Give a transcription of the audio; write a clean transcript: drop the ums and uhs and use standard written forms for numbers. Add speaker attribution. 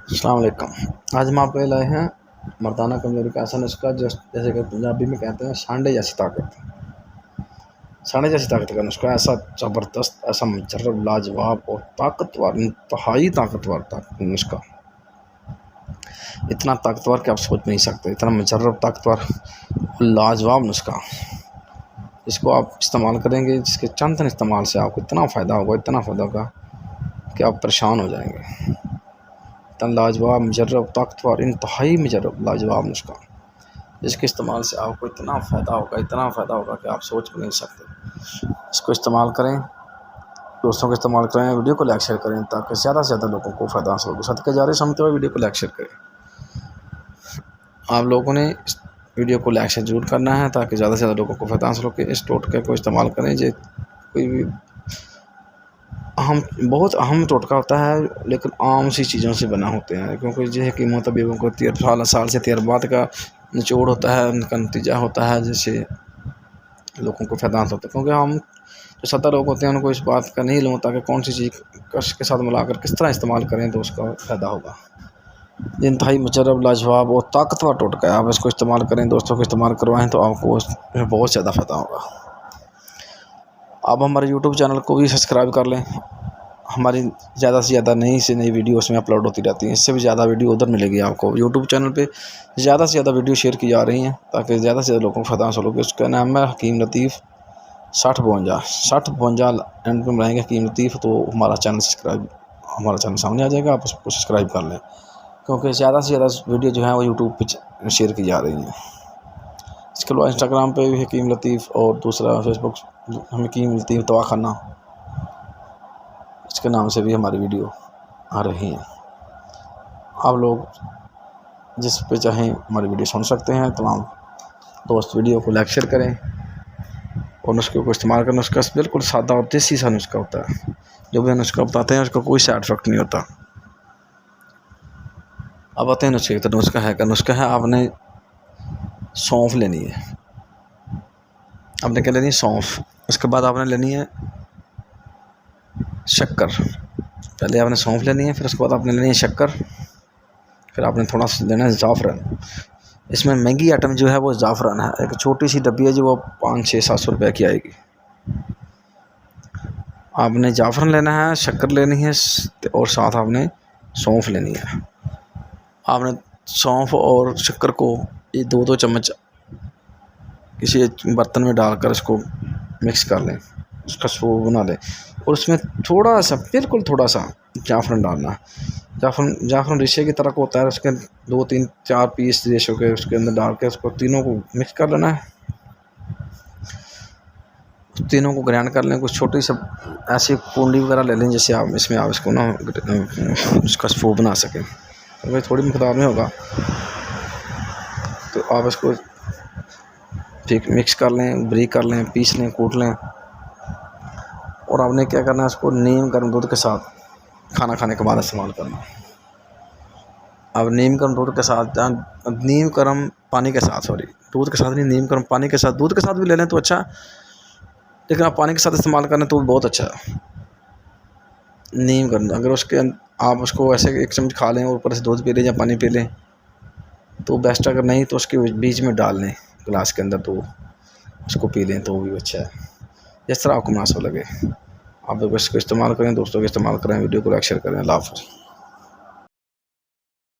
Speaker 1: السلام علیکم۔ آج ہم آپ کو لائے ہیں مردانہ کمزوری کا ایسا نسخہ جیسے کہ پنجابی میں کہتے ہیں سانڈے جیسی طاقت۔ سانڈے جیسی طاقت کا نسخہ ایسا زبردست، ایسا مجرب، لاجواب اور طاقتور، انتہائی طاقتور نسخہ۔ اتنا طاقتور کہ آپ سوچ نہیں سکتے، اتنا مجرب، طاقتور، لاجواب نسخہ۔ اس کو آپ استعمال کریں گے، جس کے چند استعمال سے آپ کو اتنا فائدہ ہوگا کہ آپ پریشان ہو جائیں گے۔ اتنا لاجواب، مجرب، طاقتور، انتہائی مجرب، لاجواب نسخہ، جس کے استعمال سے آپ کو اتنا فائدہ ہوگا کہ آپ سوچ بھی نہیں سکتے۔ اس کو استعمال کریں، دوستوں کو استعمال کریں، ویڈیو کو لائک شیئر کریں تاکہ زیادہ سے زیادہ لوگوں کو فائدہ حاصل ہو۔ صدقے جارے سمجھتے ہوئے ویڈیو کو لائک شیئر کریں۔ آپ لوگوں نے اس ویڈیو کو لائک شیئر ضرور کرنا ہے تاکہ زیادہ سے زیادہ لوگوں کو فائدہ حاصل ہو۔ کہ اس ٹوٹکے کو استعمال کریں، جو کوئی بھی بہت اہم ٹوٹکا ہوتا ہے لیکن عام سی چیزوں سے بنا ہوتے ہیں، کیونکہ یہ حکیمت طبیبوں کو سال سے تجربات کا نچوڑ ہوتا ہے، ان کا نتیجہ ہوتا ہے، جس سے لوگوں کو فائدہ ہوتا ہے۔ کیونکہ ہم جو 70 لوگ ہوتے ہیں ان کو اس بات کا نہیں علم ہوتا کہ کون سی چیز کش کے ساتھ ملا کر کس طرح استعمال کریں تو اس کا فائدہ ہوگا۔ یہ انتہائی مجرب، لاجواب اور طاقتور ٹوٹکا ہے۔ آپ اس کو استعمال کریں، دوستوں کو استعمال کروائیں تو آپ کو بہت زیادہ فائدہ ہوگا۔ آپ ہمارے یوٹیوب چینل کو بھی سبسکرائب کر لیں۔ ہماری زیادہ سے زیادہ نئی سے نئی ویڈیو اس میں اپلوڈ ہوتی رہتی ہیں، اس سے بھی زیادہ ویڈیو ادھر ملے گی آپ کو۔ یوٹیوب چینل پہ زیادہ سے زیادہ ویڈیو شیئر کی جا رہی ہیں تاکہ زیادہ سے زیادہ لوگوں کو فائدہ حاصل ہو۔ اس کا نام ہے حکیم لطیف 6052 اینڈ پہ ملائیں گے حکیم لطیف، تو ہمارا چینل سامنے آ جائے گا۔ آپ اس کو سبسکرائب کر لیں، کیونکہ زیادہ سے زیادہ ویڈیو جو ہیں وہ یوٹیوب پہ شیئر کی جا رہی ہیں۔ اس کے علاوہ انسٹاگرام پہ بھی حکیم لطیف، اور دوسرا فیس بک حکیم لطیف دواخانہ، اس کے نام سے بھی ہماری ویڈیو آ رہی ہیں۔ آپ لوگ جس پہ چاہیں ہماری ویڈیو سن سکتے ہیں۔ تمام دوست ویڈیو کو لائک شیئر کریں اور نسخے کو استعمال کریں۔ نسخہ بالکل سادہ اور دیسی سا نسخہ ہوتا ہے، جو بھی نسخہ بتاتے ہیں اس کا کوئی سائڈ افیکٹ نہیں ہوتا۔ اب آتے ہیں نسخے تو نسخہ ہے آپ نے سونف لینی ہے۔ آپ نے کیا لینی ہے؟ سونف۔ اس کے بعد آپ نے لینی ہے شکر۔ پہلے آپ نے سونف لینی ہے، پھر اس کے بعد آپ نے لینی ہے شکر، پھر آپ نے تھوڑا سا لینا ہے زعفران۔ اس میں مہنگی آئٹم جو ہے وہ زعفران ہے، ایک چھوٹی سی ڈبی ہے جو وہ 500-700 روپے کی آئے گی۔ آپ نے زعفران لینا ہے، شکر لینی ہے، اور ساتھ آپ نے سونف لینی ہے۔ آپ نے سونف اور شکر کو یہ 2 چمچ کسی برتن میں ڈال کر اس کو مکس کر لیں، اس کا سو بنا لیں، اور اس میں بالکل تھوڑا سا زعفران ڈالنا ہے۔ زعفران ریشے کی طرح ہوتا ہے، اس کے 2-3-4 پیس ریشوں کے اس کے اندر ڈال کے اس کو تینوں کو مکس کر لینا ہے۔ تینوں کو گرائنڈ کر لیں۔ کچھ چھوٹی سا ایسی کنڈی وغیرہ لے لیں جیسے آپ اس کو اس کا سو بنا سکیں، کیونکہ تھوڑی مقدار میں ہوگا تو آپ اس کو ٹھیک مکس کر لیں، بریک کر لیں، پیس لیں، کوٹ لیں۔ اور آپ نے کیا کرنا ہے، اس کو نیم گرم دودھ کے ساتھ کھانا کھانے کے بعد استعمال کرنا۔ اب نیم گرم دودھ کے ساتھ، نیم گرم پانی کے ساتھ، دودھ کے ساتھ نہیں، نیم گرم پانی کے ساتھ، دودھ کے ساتھ بھی لے لیں تو اچھا، لیکن آپ پانی کے ساتھ استعمال کریں تو بہت اچھا ہے۔ نیم گرم، اگر آپ اس کو ایسے 1 چمچ کھا لیں اور اوپر سے دودھ پی لیں یا پانی پی لیں تو بیسٹ، اگر نہیں تو اس کے بیچ میں ڈال لیں گلاس کے اندر، تو اس کو پی لیں تو وہ بھی اچھا ہے، جس طرح آپ کو مناسب لگے۔ آپ اس کو استعمال کریں، دوستوں کو استعمال کریں، ویڈیو کو لائک شیئر کریں۔ اللہ حافظ۔